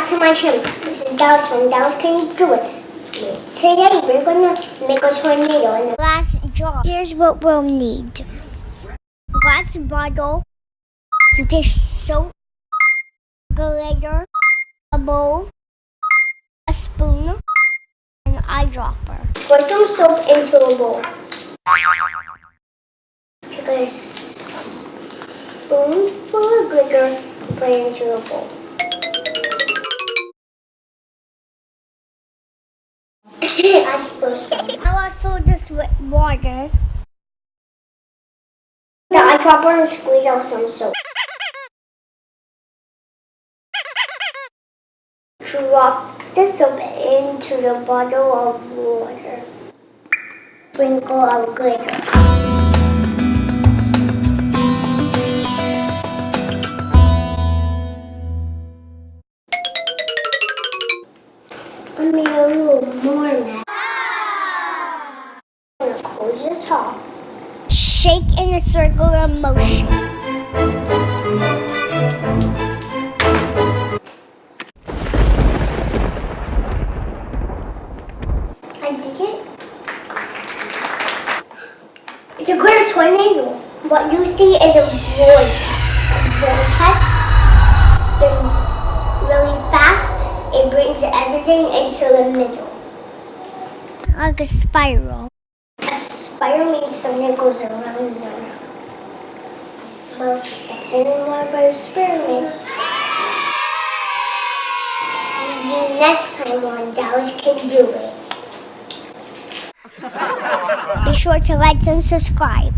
back to my channel. This is Dallas from Dallas Can Do It. Today we're gonna make a tornado in a glass jar. Here's what we'll need: glass bottle, dish soap, glitter, a bowl, a spoon, and an eyedropper. Pour some soap into a bowl. Take a spoonful of glitter and put it into a bowl. I suppose so. Now I fill this with water. The eyedropper and squeeze out some soap. Drop the soap into the bottle of water. Sprinkle out glitter. I made a little more now. I'm gonna close the top. Shake in a circular motion. I did it. It's a glitter tornado. What you see is a vortex. Vortex spins really fast. It brings everything into the middle. Like a spiral. A spiral means something goes around and around. Well, that's it more of an experiment. See you next time on Dallas Can Do It. Be sure to like and subscribe.